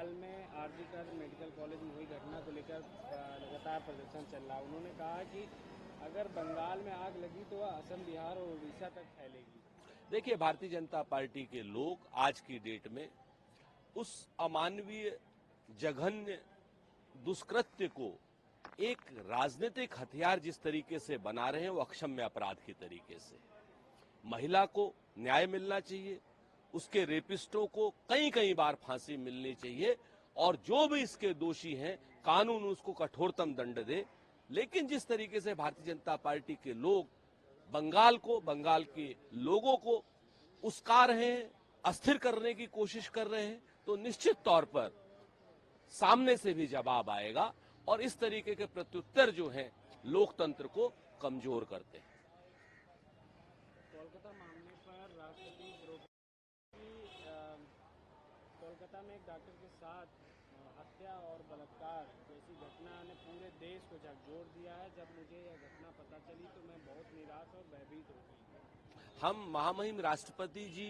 बंगाल में RG Kar medical college में हुई घटना को लेकर लगातार प्रदर्शन चल रहा है। उन्होंने कहा कि अगर बंगाल में आग लगी तो वह असम, बिहार और उड़ीसा तक फैलेगी। देखिए, भारतीय जनता पार्टी के लोग आज की डेट में उस अमानवीय जघन्य दुष्कृत्य को एक राजनीतिक हथियार जिस तरीके से बना रहे हैं वो अक्षम्य अपराध की तरीके से। महिला को न्याय मिलना चाहिए, उसके रेपिस्टों को कई बार फांसी मिलनी चाहिए और जो भी इसके दोषी हैं कानून उसको कठोरतम दंड दे। लेकिन जिस तरीके से भारतीय जनता पार्टी के लोग बंगाल को, बंगाल के लोगों को उस्का रहे हैं, अस्थिर करने की कोशिश कर रहे हैं, तो निश्चित तौर पर सामने से भी जवाब आएगा और इस तरीके के प्रत्युत्तर जो हैं लोकतंत्र को कमजोर करते हैं। कोलकाता मामले पर राष्ट्रपति द्रौपदी कोलकाता में एक डॉक्टर के साथ हत्या और बलात्कार जैसी घटना ने पूरे देश को झकझोर दिया है। जब मुझे यह घटना पता चली तो मैं बहुत निराश और भयभीत हो गई। हम महामहिम राष्ट्रपति जी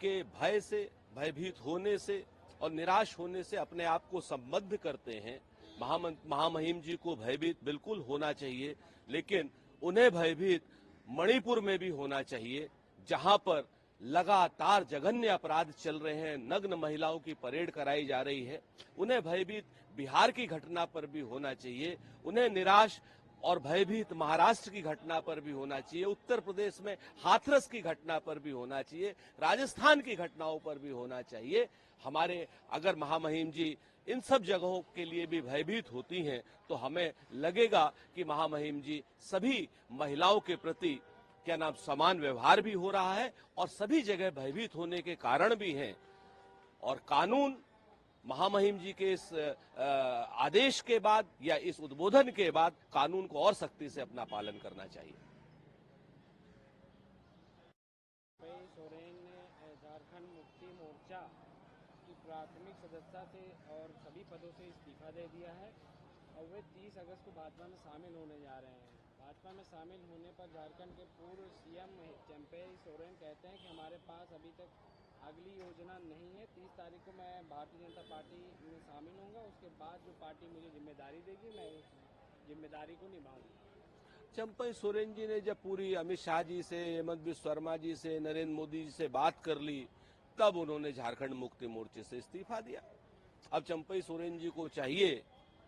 के भय से, भयभीत होने से और निराश होने से अपने आप को संबद्ध करते हैं। महामहिम जी को भयभीत बिल्कुल होना चाहिए, लेकिन उन्हें भयभीत मणिपुर में भी होना चाहिए, जहां पर लगातार जघन्य अपराध चल रहे हैं, नग्न महिलाओं की परेड कराई जा रही है। उन्हें भयभीत बिहार की घटना पर भी होना चाहिए, उन्हें निराश और भयभीत महाराष्ट्र की घटना पर भी होना चाहिए, उत्तर प्रदेश में हाथरस की घटना पर भी होना चाहिए, राजस्थान की घटनाओं पर भी होना चाहिए। हमारे अगर महामहिम जी इन सब जगहों के लिए भी भयभीत होती हैं तो हमें लगेगा कि महामहिम जी सभी महिलाओं के प्रति समान व्यवहार भी हो रहा है और सभी जगह भयभीत होने के कारण भी हैं। और कानून महामहिम जी के इस आदेश के बाद या इस उद्बोधन के बाद कानून को और सख्ती से अपना पालन करना चाहिए। सोरेन ने झारखंड मुक्ति मोर्चा की प्राथमिक सदस्यता से और सभी पदों से इस्तीफा दे दिया है और वे 30 अगस्त को भाजपा में शामिल होने जा रहे हैं। भाजपा में शामिल होने पर झारखंड के पूर्व सीएम चंपई सोरेन कहते हैं कि हमारे पास अभी तक अगली योजना नहीं है। 30 तारीख को मैं भारतीय जनता पार्टी में शामिल होऊंगा, उसके बाद जो पार्टी मुझे जिम्मेदारी देगी मैं उस जिम्मेदारी को निभाऊंगा। चंपई सोरेन जी ने जब पूरी अमित शाह जी से, हेमंत बिस्वा शर्मा जी से, नरेंद्र मोदी जी से बात कर ली तब उन्होंने झारखंड मुक्ति मोर्चे से इस्तीफा दिया। अब चंपई सोरेन जी को चाहिए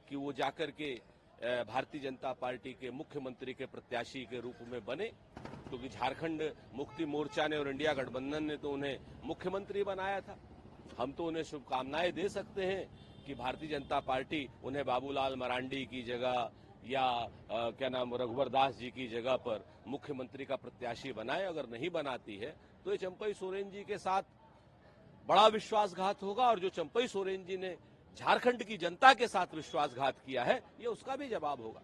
कि वो जाकर के भारतीय जनता पार्टी के मुख्यमंत्री के प्रत्याशी के रूप में बने, क्योंकि झारखंड मुक्ति मोर्चा ने और इंडिया गठबंधन ने तो उन्हें मुख्यमंत्री बनाया था। हम तो उन्हें शुभकामनाएं दे सकते हैं कि भारतीय जनता पार्टी उन्हें बाबूलाल मरांडी की जगह या रघुवर दास जी की जगह पर मुख्यमंत्री का प्रत्याशी बनाए। अगर नहीं बनाती है तो ये चंपई सोरेन जी के साथ बड़ा विश्वासघात होगा और जो चंपई सोरेन जी ने झारखंड की जनता के साथ विश्वासघात किया है ये उसका भी जवाब होगा।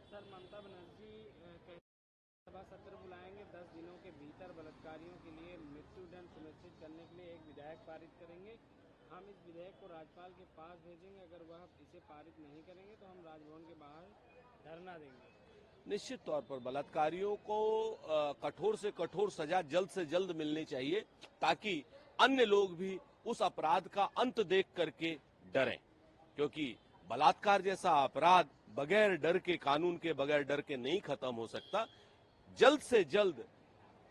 सर, ममता बनर्जी सभा सत्र बुलाएंगे, 10 दिनों के भीतर बलात्कारियों के लिए मृत्युदंड सुनिश्चित करने के लिए एक विधेयक पारित करेंगे। हम इस विधेयक को राज्यपाल के पास भेजेंगे, अगर वह इसे पारित नहीं करेंगे तो हम राजभवन के बाहर धरना देंगे। निश्चित तौर पर बलात्कारियों को कठोर से कठोर सजा जल्द से जल्द मिलनी चाहिए ताकि अन्य लोग भी उस अपराध का अंत देख करके डरें, क्योंकि बलात्कार जैसा अपराध बगैर डर के, कानून के बगैर डर के नहीं खत्म हो सकता। जल्द से जल्द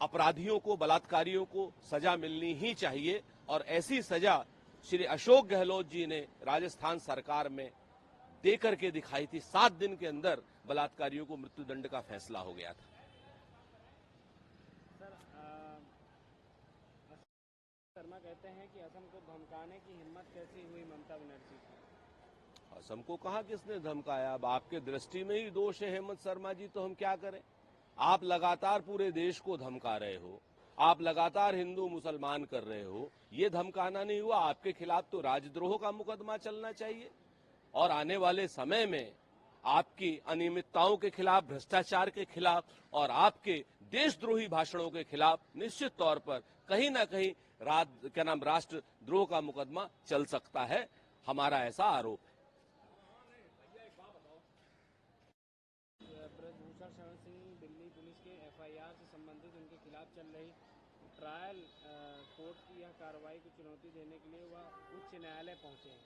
अपराधियों को, बलात्कारियों को सजा मिलनी ही चाहिए और ऐसी सजा श्री अशोक गहलोत जी ने राजस्थान सरकार में देकर के दिखाई थी। 7 दिन के अंदर बलात्कारियों को मृत्युदंड का फैसला हो गया था। सर, शर्मा कहते हैं कि असम को धमकाने की हिम्मत कैसी हुई ममता बनर्जी की? असम को कहां किसने धमकाया? अब आपके दृष्टि में ही दोष है हेमंत शर्मा जी, तो हम क्या करें? आप लगातार पूरे देश को धमका रहे हो, आप लगातार हिंदू मुसलमान कर रहे हो। ये धमकाना नहीं हुआ, आपके खिलाफ तो राजद्रोह का मुकदमा चलना चाहिए और आने वाले समय में आपकी अनियमितताओं के खिलाफ, भ्रष्टाचार के खिलाफ और आपके देशद्रोही भाषणों के खिलाफ निश्चित तौर पर कहीं ना कहीं राष्ट्रद्रोह का मुकदमा चल सकता है। हमारा ऐसा आरोप है। ब्रजभूषण शरण सिंह दिल्ली पुलिस के एफआईआर से संबंधित उनके खिलाफ चल रही ट्रायल कोर्ट की यह कार्रवाई को चुनौती देने के लिए वह उच्च न्यायालय पहुंचे हैं।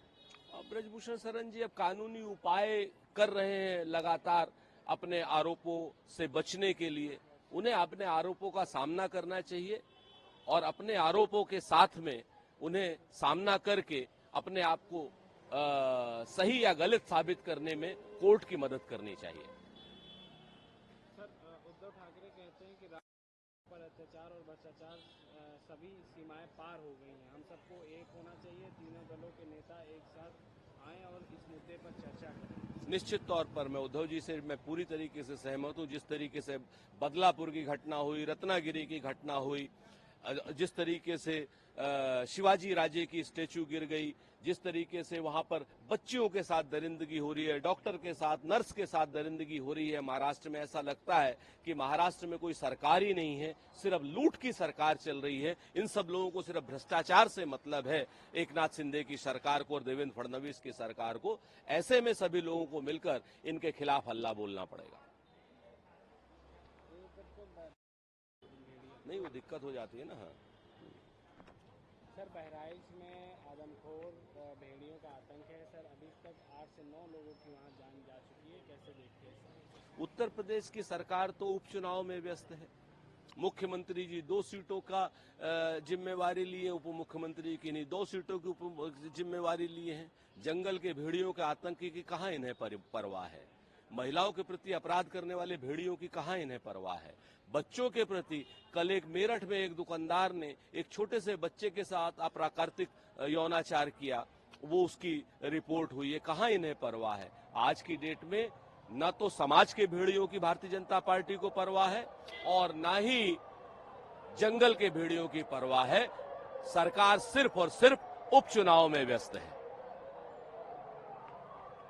अब ब्रजभूषण शरण जी अब कानूनी उपाय कर रहे हैं लगातार अपने आरोपों से बचने के लिए। उन्हें अपने आरोपों का सामना करना चाहिए और अपने आरोपों के साथ में उन्हें सामना करके अपने आप को सही या गलत साबित करने में कोर्ट की मदद करनी चाहिए। सर, उद्धव ठाकरे कहते हैं कि राज्य पर अत्याचार और भ्रष्टाचार सभी सीमाएं पार हो गई हैं। हम सबको एक होना चाहिए, तीनों दलों के नेता एक साथ आएं और इस मुद्दे पर चर्चा करें। निश्चित तौर पर मैं उद्धव जी से मैं पूरी तरीके से सहमत हूं। जिस तरीके से बदलापुर की घटना हुई, रत्नागिरी की घटना हुई, जिस तरीके से शिवाजी राजे की स्टेचू गिर गई, जिस तरीके से वहां पर बच्चियों के साथ दरिंदगी हो रही है, डॉक्टर के साथ, नर्स के साथ दरिंदगी हो रही है महाराष्ट्र में, ऐसा लगता है कि महाराष्ट्र में कोई सरकार ही नहीं है, सिर्फ लूट की सरकार चल रही है। इन सब लोगों को सिर्फ भ्रष्टाचार से मतलब है, एकनाथ शिंदे की सरकार को और देवेंद्र फडणवीस की सरकार को। ऐसे में सभी लोगों को मिलकर इनके खिलाफ हल्ला बोलना पड़ेगा। नहीं, वो दिक्कत हो जाती है ना। हाँ सर, बहराइच में आदमखोर भेड़ियों का आतंक है। सर, अभी तक 8 से 9 लोगों की वहां जान जा चुकी है, कैसे देखते हैं सर? उत्तर प्रदेश की सरकार तो उपचुनाव में व्यस्त है। मुख्यमंत्री जी 2 सीटों का जिम्मेवारी लिए, उप मुख्यमंत्री की नहीं 2 सीटों की जिम्मेवारी लिए हैं। जंगल के भेड़ियों के आतंकी की कहाँ इन्हें परवाह है? महिलाओं के प्रति अपराध करने वाले भेड़ियों की कहाँ इन्हें परवाह है? बच्चों के प्रति कल एक मेरठ में एक दुकानदार ने एक छोटे से बच्चे के साथ अप्राकृतिक यौनाचार किया, वो उसकी रिपोर्ट हुई है। कहाँ इन्हें परवाह है? आज की डेट में न तो समाज के भेड़ियों की भारतीय जनता पार्टी को परवाह है और न ही जंगल के भेड़ियों की परवाह है। सरकार सिर्फ और सिर्फ उपचुनाव में व्यस्त है।